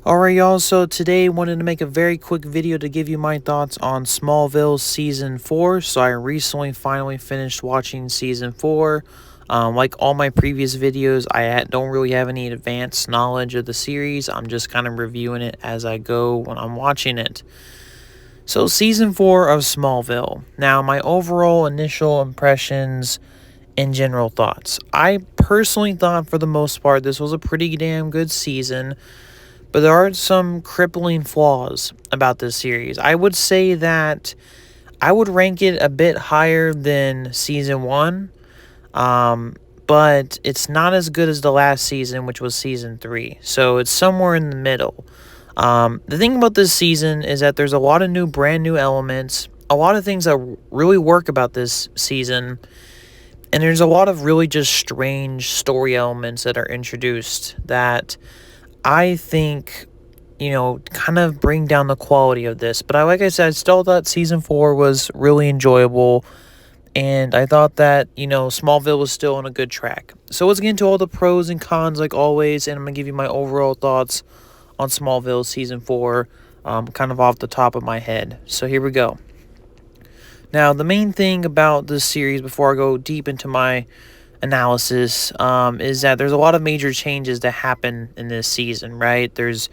Alright, y'all, so today wanted to make a very quick video to give you my thoughts on Smallville Season 4. So I recently finally finished watching Season 4. Like all my previous videos, don't really have any advanced knowledge of the series. I'm just kind of reviewing it as I go when I'm watching it. So Season 4 of Smallville. Now, my overall initial impressions and general thoughts. I personally thought for the most part this was a pretty damn good season. But there are some crippling flaws about this series. I would say that I would rank it a bit higher than Season 1. But it's not as good as the last season, which was Season 3. So it's somewhere in the middle. The thing about this season is that there's a lot of brand new elements. A lot of things that really work about this season. And there's a lot of really just strange story elements that are introduced that I think, kind of bring down the quality of this. But like I said, I still thought Season 4 was really enjoyable. And I thought that, Smallville was still on a good track. So let's get into all the pros and cons like always. And I'm going to give you my overall thoughts on Smallville Season 4, kind of off the top of my head. So here we go. Now, the main thing about this series, before I go deep into my analysis, is that there's a lot of major changes that happen in this season, right? There's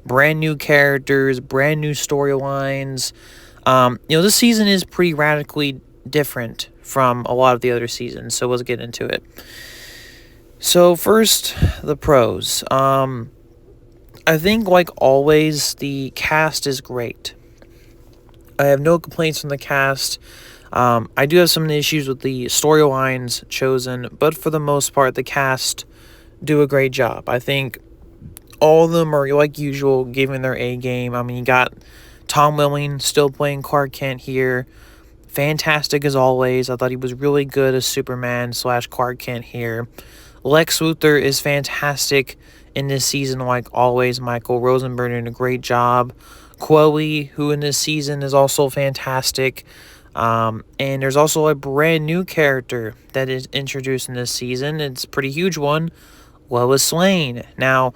brand new characters, brand new storylines. This season is pretty radically different from a lot of the other seasons, so let's get into it. So first, the pros. I think, like always, the cast is great. I have no complaints from the cast. I do have some issues with the storylines chosen, but for the most part, the cast do a great job. I think all of them are, like usual, giving their A game. I mean, you got Tom Welling still playing Clark Kent here. Fantastic as always. I thought he was really good as Superman / Clark Kent here. Lex Luthor is fantastic in this season, like always. Michael Rosenberg doing a great job. Chloe, who in this season is also fantastic. And there's also a brand new character that is introduced in this season. It's a pretty huge one, Lois Lane. Now,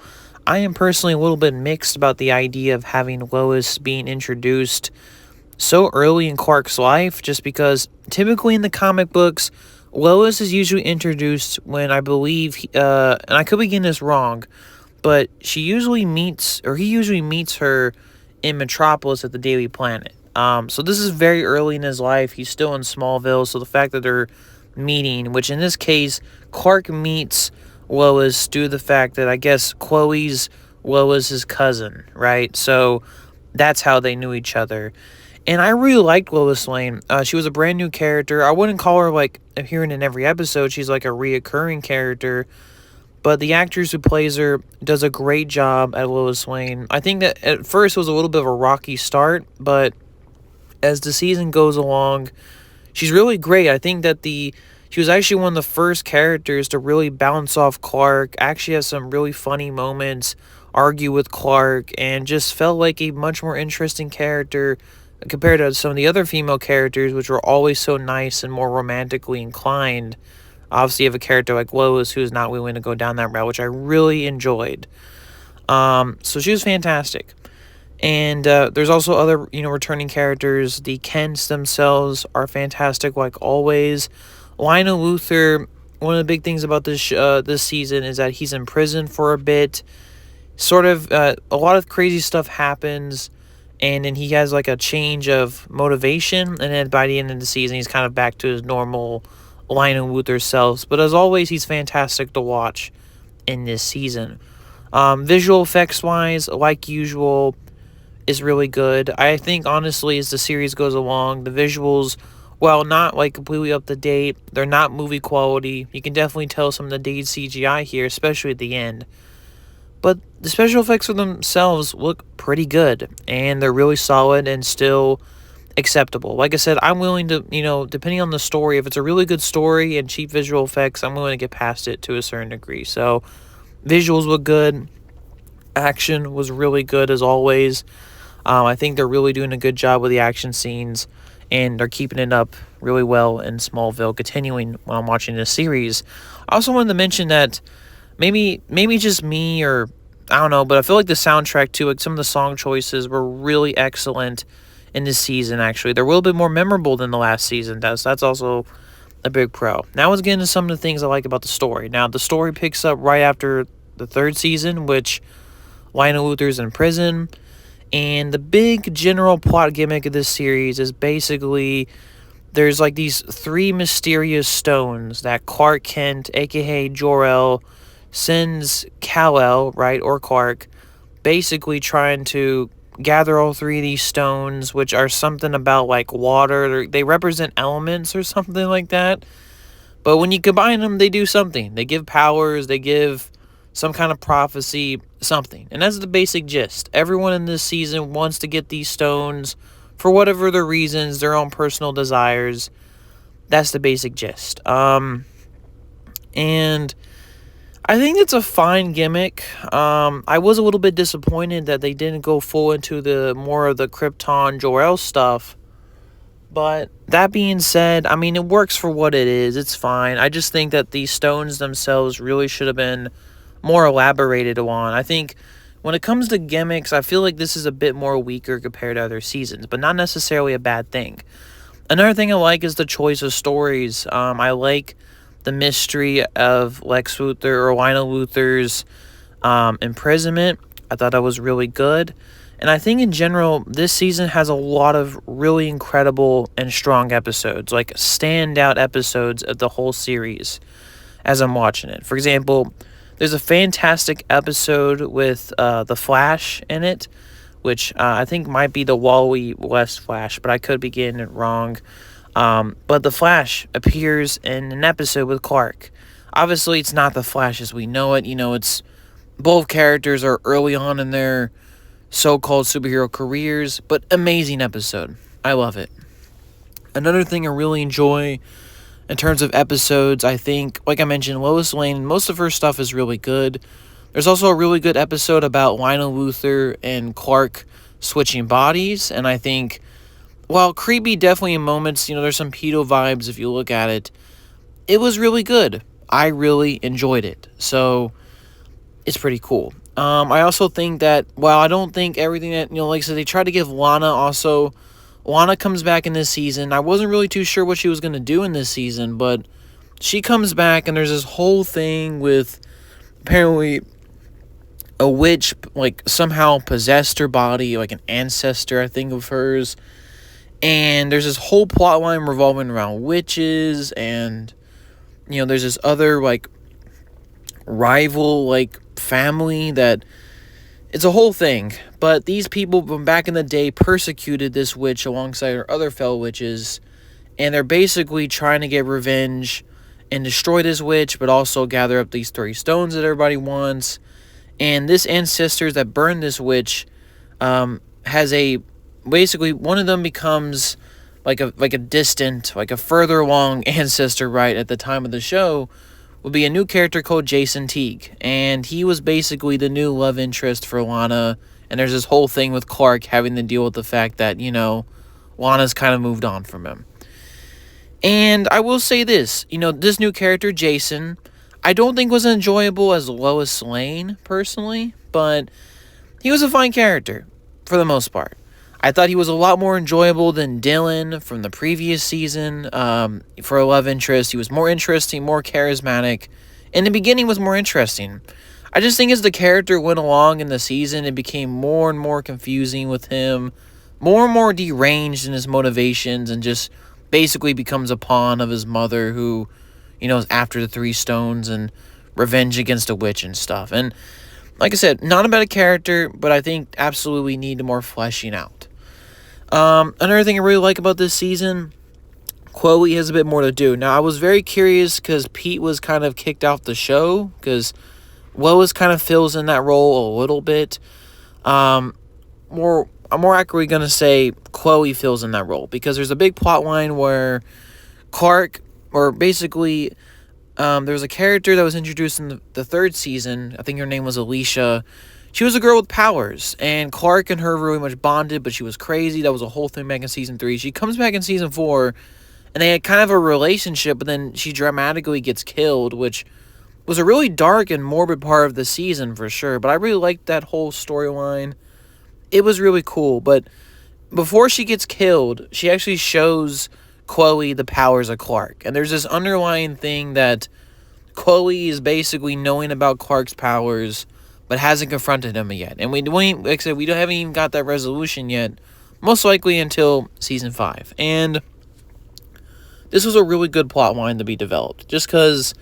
I am personally a little bit mixed about the idea of having Lois being introduced so early in Clark's life, just because typically in the comic books, Lois is usually introduced when I believe, and I could be getting this wrong, but he usually meets her in Metropolis at the Daily Planet. So this is very early in his life. He's still in Smallville, so the fact that they're meeting, which in this case, Clark meets Lois due to the fact that I guess Chloe's Lois's cousin, right? So that's how they knew each other. And I really liked Lois Lane. She was a brand new character. I wouldn't call her like appearing in every episode. She's like a reoccurring character. But the actress who plays her does a great job at Lois Lane. I think that at first it was a little bit of a rocky start, but as the season goes along, she's really great. I think that she was actually one of the first characters to really bounce off Clark, actually has some really funny moments, argue with Clark, and just felt like a much more interesting character compared to some of the other female characters, which were always so nice and more romantically inclined. Obviously, you have a character like Lois who's not willing to go down that route, which I really enjoyed. So she was fantastic. And there's also other, returning characters. The Kents themselves are fantastic, like always. Lionel Luthor, one of the big things about this season is that he's in prison for a bit. Sort of, a lot of crazy stuff happens, and then he has like a change of motivation, and then by the end of the season, he's kind of back to his normal Lionel Luthor self. But as always, he's fantastic to watch in this season. Visual effects wise, like usual, is really good. I think honestly, as the series goes along, the visuals, while not like completely up to date, they're not movie quality. You can definitely tell some of the dated CGI here, especially at the end. But the special effects for themselves look pretty good, and they're really solid and still acceptable. Like I said, I'm willing to, depending on the story, if it's a really good story and cheap visual effects, I'm willing to get past it to a certain degree. So, visuals look good. Action was really good as always. I think they're really doing a good job with the action scenes, and they're keeping it up really well in Smallville, continuing while I'm watching this series. I also wanted to mention that maybe just me, or I don't know, but I feel like the soundtrack too, like some of the song choices were really excellent in this season. Actually, they're a little bit more memorable than the last season. That's also a big pro. Now let's get into some of the things I like about the story. Now the story picks up right after the third season, which Lionel Luthor's in prison, and the big general plot gimmick of this series is basically there's like these three mysterious stones that Clark Kent, aka Jor-El, sends Kal-El, right, or Clark, basically trying to gather all three of these stones, which are something about like water. They represent elements or something like that. But when you combine them, they do something. They give powers, they give some kind of prophecy, something. And that's the basic gist. Everyone in this season wants to get these stones for whatever their reasons, their own personal desires. That's the basic gist. And I think it's a fine gimmick. I was a little bit disappointed that they didn't go full into the more of the Krypton Jor-El stuff. But that being said, I mean, it works for what it is. It's fine. I just think that these stones themselves really should have been more elaborated on. I think when it comes to gimmicks, I feel like this is a bit more weaker compared to other seasons, but not necessarily a bad thing. Another thing I like is the choice of stories. I like the mystery of Lex Luthor or Lionel Luthor's imprisonment. I thought that was really good. And I think in general, this season has a lot of really incredible and strong episodes, like standout episodes of the whole series as I'm watching it. For example, there's a fantastic episode with The Flash in it, which I think might be the Wally West Flash, but I could be getting it wrong. But The Flash appears in an episode with Clark. Obviously, it's not The Flash as we know it. You know, it's both characters are early on in their so-called superhero careers, but amazing episode. I love it. Another thing I really enjoy in terms of episodes, I think, like I mentioned, Lois Lane, most of her stuff is really good. There's also a really good episode about Lionel Luthor and Clark switching bodies, and I think, while creepy definitely in moments, you know, there's some pedo vibes if you look at it, it was really good. I really enjoyed it. So, it's pretty cool. I also think that, while I don't think everything that, you know, like I said, they tried to give Lana also. Lana comes back in this season. I wasn't really too sure what she was going to do in this season, but she comes back, and there's this whole thing with apparently a witch, like, somehow possessed her body, like an ancestor, I think, of hers. And there's this whole plot line revolving around witches, and, you know, there's this other, like, rival, like, family that it's a whole thing. But these people from back in the day persecuted this witch alongside her other fellow witches, and they're basically trying to get revenge and destroy this witch, but also gather up these three stones that everybody wants. And this ancestors that burned this witch has a basically one of them becomes like a distant, like a further along ancestor, right, at the time of the show, would be a new character called Jason Teague. And he was basically the new love interest for Lana. And there's this whole thing with Clark having to deal with the fact that, you know, Lana's kind of moved on from him. And I will say this, you know, this new character, Jason, I don't think was enjoyable as Lois Lane, personally. But he was a fine character, for the most part. I thought he was a lot more enjoyable than Dylan from the previous season. For a love interest, he was more interesting, more charismatic. In the beginning, was more interesting. I just think as the character went along in the season, it became more and more confusing with him, more and more deranged in his motivations, and just basically becomes a pawn of his mother who, you know, is after the three stones and revenge against a witch and stuff. And like I said, not a bad character, but I think absolutely need more fleshing out. Another thing I really like about this season, Chloe has a bit more to do. Now, I was very curious because Pete was kind of kicked off the show, because Lois kind of fills in that role a little bit. I'm more accurately going to say Chloe fills in that role, because there's a big plot line where Clark, or basically, there was a character that was introduced in the third season. I think her name was Alicia. She was a girl with powers, and Clark and her really much bonded, but she was crazy. That was a whole thing back in Season 3. She comes back in Season 4, and they had kind of a relationship, but then she dramatically gets killed, which was a really dark and morbid part of the season for sure, but I really liked that whole storyline. It was really cool, but before she gets killed, she actually shows Chloe the powers of Clark. And there's this underlying thing that Chloe is basically knowing about Clark's powers, but hasn't confronted him yet. And like I said, haven't even got that resolution yet, most likely until season 5. And this was a really good plot line to be developed, just because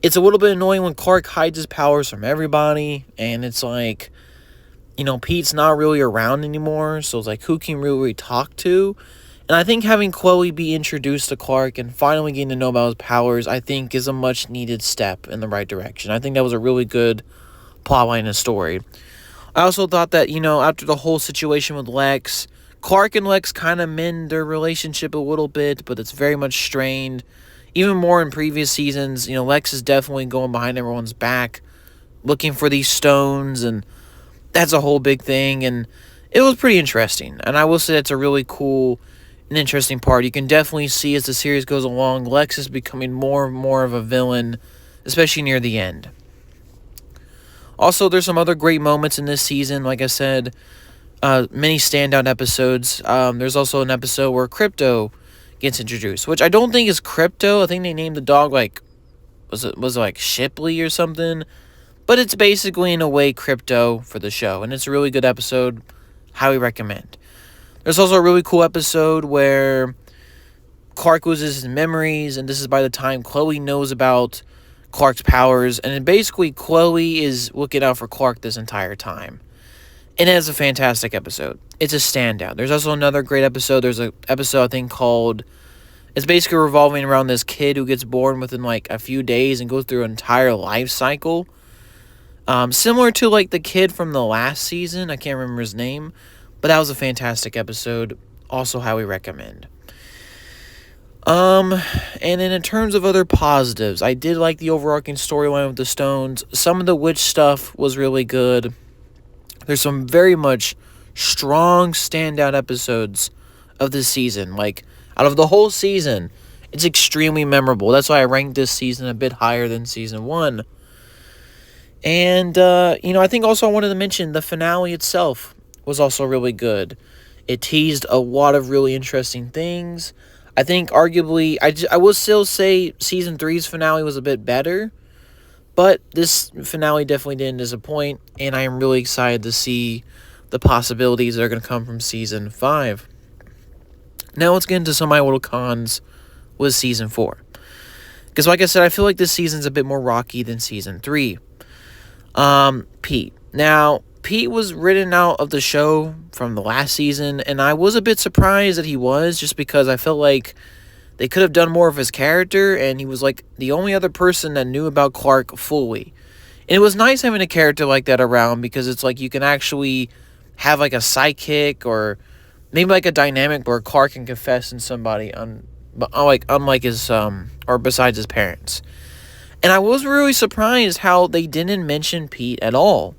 it's a little bit annoying when Clark hides his powers from everybody, and it's like, Pete's not really around anymore, so it's like, who can really talk to? And I think having Chloe be introduced to Clark and finally getting to know about his powers, I think is a much needed step in the right direction. I think that was a really good plotline and story. I also thought that, after the whole situation with Lex, Clark and Lex kind of mend their relationship a little bit, but it's very much strained. Even more in previous seasons, Lex is definitely going behind everyone's back, looking for these stones, and that's a whole big thing, and it was pretty interesting. And I will say it's a really cool and interesting part. You can definitely see as the series goes along, Lex is becoming more and more of a villain, especially near the end. Also, there's some other great moments in this season. Like I said, many standout episodes. There's also an episode where Crypto gets introduced, which I don't think is Crypto. I think they named the dog was it like Shipley or something. But it's basically, in a way, Crypto for the show. And it's a really good episode. Highly recommend. There's also a really cool episode where Clark loses his memories. And this is by the time Chloe knows about Clark's powers. And then basically, Chloe is looking out for Clark this entire time. And it is a fantastic episode. It's a standout. There's also another great episode. There's an episode, I think, called... It's basically revolving around this kid who gets born within, a few days and goes through an entire life cycle. Similar to the kid from the last season. I can't remember his name, but that was a fantastic episode. Also highly recommend. And then in terms of other positives, I did like the overarching storyline with the stones. Some of the witch stuff was really good. There's some very much strong standout episodes of this season. Out of the whole season, it's extremely memorable. That's why I ranked this season a bit higher than season 1. And, I think also I wanted to mention the finale itself was also really good. It teased a lot of really interesting things. I think arguably, I will still say season 3's finale was a bit better. But this finale definitely didn't disappoint. And I am really excited to see the possibilities that are going to come from season 5. Now let's get into some of my little cons with season 4. Because like I said, I feel like this season's a bit more rocky than season 3. Pete. Now, Pete was written out of the show from the last season, and I was a bit surprised that he was, just because I felt like they could have done more of his character, and he was the only other person that knew about Clark fully. And it was nice having a character like that around, because it's you can actually have a sidekick, or maybe a dynamic where Clark can confess in somebody unlike his or besides his parents. And I was really surprised how they didn't mention Pete at all.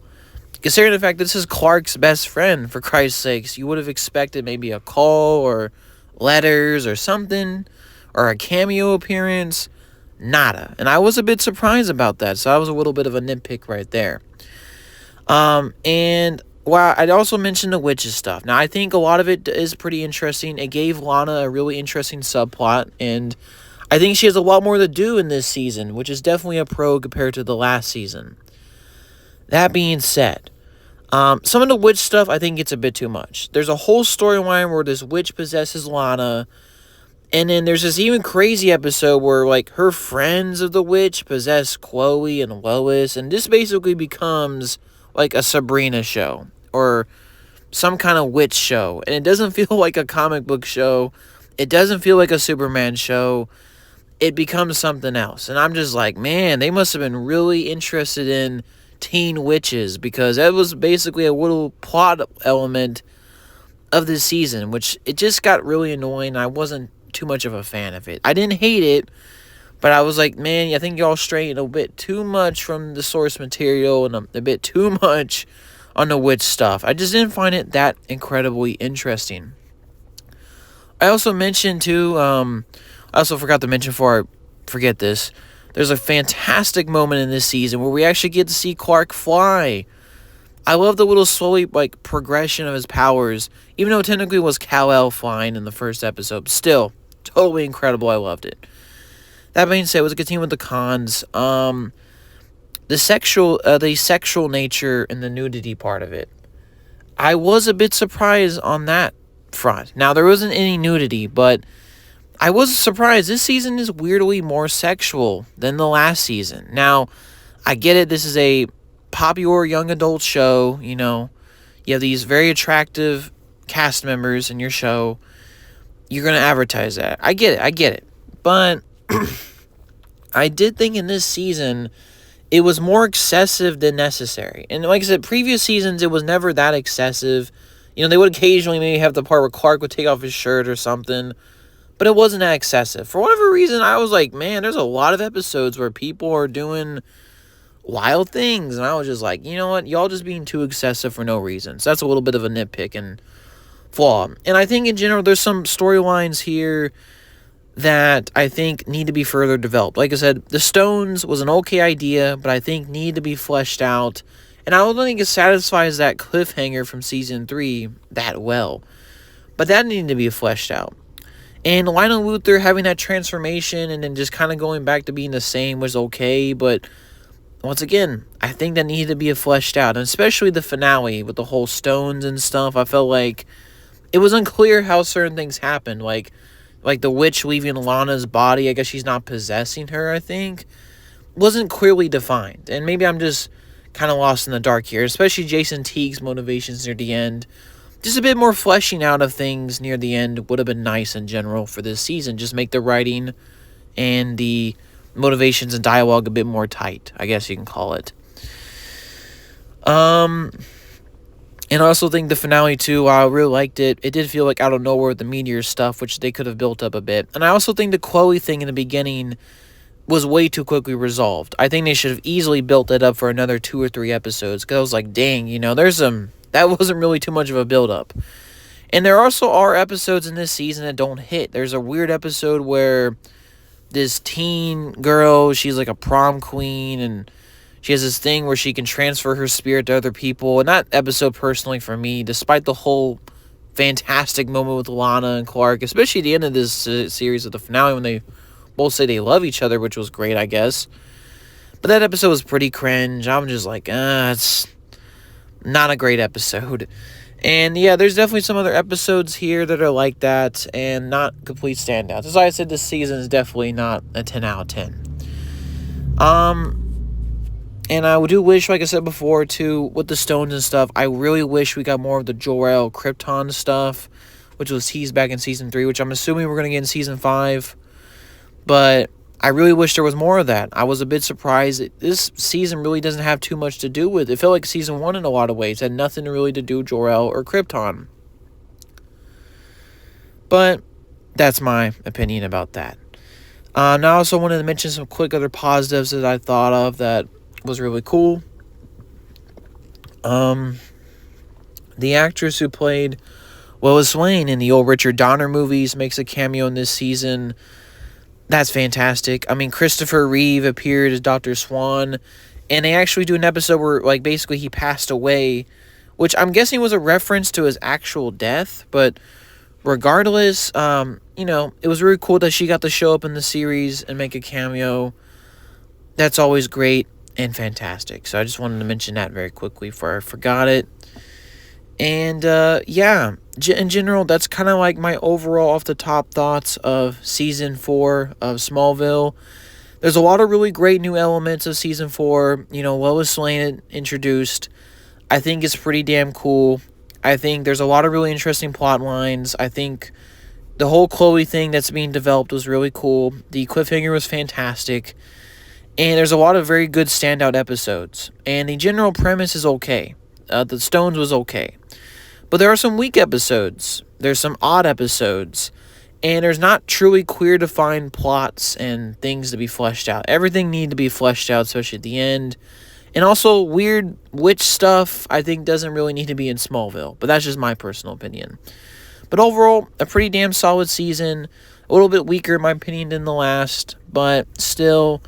Considering the fact this is Clark's best friend, for Christ's sakes, you would have expected maybe a call or letters or something, or a cameo appearance. Nada. And I was a bit surprised about that, so that was a little bit of a nitpick right there. And I'd also mentioned the witches stuff. Now, I think a lot of it is pretty interesting. It gave Lana a really interesting subplot, and I think she has a lot more to do in this season, which is definitely a pro compared to the last season. That being said, some of the witch stuff, I think it's a bit too much. There's a whole storyline where this witch possesses Lana, and then there's this even crazy episode where, her friends of the witch possess Chloe and Lois, and this basically becomes, a Sabrina show, or some kind of witch show, and it doesn't feel like a comic book show. It doesn't feel like a Superman show. It becomes something else. And I'm just man, they must have been really interested in teen witches, because that was basically a little plot element of this season, which it just got really annoying. I wasn't too much of a fan of it. I didn't hate it, but I was man, I think y'all strayed a bit too much from the source material and a bit too much on the witch stuff. I just didn't find it that incredibly interesting. I also mentioned too, I also forgot to mention before I forget this, There's a fantastic moment in this season where we actually get to see Clark fly. I love the little slowly progression of his powers, even though technically it was Kal-El flying in the first episode. Still, totally incredible. I loved it. That being said, let's continue with the cons. The sexual nature and the nudity part of it. I was a bit surprised on that front. Now, there wasn't any nudity, but I was surprised. This season is weirdly more sexual than the last season. Now, I get it. This is a popular young adult show. You have these very attractive cast members in your show. You're going to advertise that. I get it. But I did think in this season it was more excessive than necessary. And like I said, previous seasons, it was never that excessive. They would occasionally maybe have the part where Clark would take off his shirt or something, but it wasn't that excessive. For whatever reason, I was like, man, there's a lot of episodes where people are doing wild things, and I was just like, you know what, y'all just being too excessive for no reason. So that's a little bit of a nitpick and flaw. And I think in general, there's some storylines here that I think need to be further developed. Like I said, the Stones was an okay idea, but I think need to be fleshed out. And I don't think it satisfies that cliffhanger from Season 3 that well. But that needed to be fleshed out. And Lionel Luthor having that transformation and then just kind of going back to being the same was okay. But once again, I think that needed to be fleshed out. And especially the finale with the whole Stones and stuff. I felt like it was unclear how certain things happened. Like the witch leaving Lana's body, I guess she's not possessing her, I think, wasn't clearly defined. And maybe I'm just kind of lost in the dark here, especially Jason Teague's motivations near the end. Just a bit more fleshing out of things near the end would have been nice in general for this season. Just make the writing and the motivations and dialogue a bit more tight, I guess you can call it. And I also think the finale, too, I really liked it. It did feel like out of nowhere with the meteor stuff, which they could have built up a bit. And I also think the Chloe thing in the beginning was way too quickly resolved. I think they should have easily built it up for another 2 or 3 episodes. Because I was like, dang, that wasn't really too much of a build-up. And there also are episodes in this season that don't hit. There's a weird episode where this teen girl, she's like a prom queen, and she has this thing where she can transfer her spirit to other people. And that episode, personally, for me, despite the whole fantastic moment with Lana and Clark, especially at the end of this series of the finale when they both say they love each other, which was great, I guess. But that episode was pretty cringe. I'm just like, it's not a great episode. And yeah, there's definitely some other episodes here that are like that and not complete standouts. As I said, this season is definitely not a 10 out of 10. And I do wish, like I said before, too, with the Stones and stuff, I really wish we got more of the Jor-El Krypton stuff, which was teased back in Season 3, which I'm assuming we're going to get in Season 5. But I really wish there was more of that. I was a bit surprised. This season really doesn't have too much to do with it. It felt like Season 1 in a lot of ways. It had nothing really to do with Jor-El or Krypton. But that's my opinion about that. Now, I also wanted to mention some quick other positives that I thought of that was really cool. The actress who played Lois Lane in the old Richard Donner movies makes a cameo in this season. That's fantastic. I mean, Christopher Reeve appeared as Dr. Swan, and they actually do an episode where, basically he passed away, which I'm guessing was a reference to his actual death, but regardless, it was really cool that she got to show up in the series and make a cameo. That's always great and fantastic. So I just wanted to mention that very quickly before I forgot it. And, in general, that's kind of like my overall off-the-top thoughts of Season 4 of Smallville. There's a lot of really great new elements of Season 4. Lois Lane introduced. I think it's pretty damn cool. I think there's a lot of really interesting plot lines. I think the whole Chloe thing that's being developed was really cool. The cliffhanger was fantastic. And there's a lot of very good standout episodes. And the general premise is okay. The Stones was okay. But there are some weak episodes. There's some odd episodes. And there's not truly clear defined plots and things to be fleshed out. Everything needed to be fleshed out, especially at the end. And also, weird witch stuff, I think, doesn't really need to be in Smallville. But that's just my personal opinion. But overall, a pretty damn solid season. A little bit weaker, in my opinion, than the last. But still,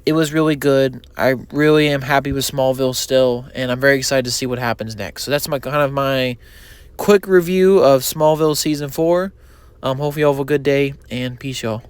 it was really good. I really am happy with Smallville still, and I'm very excited to see what happens next. So that's my quick review of Smallville Season 4. Hopefully you all have a good day, and peace, y'all.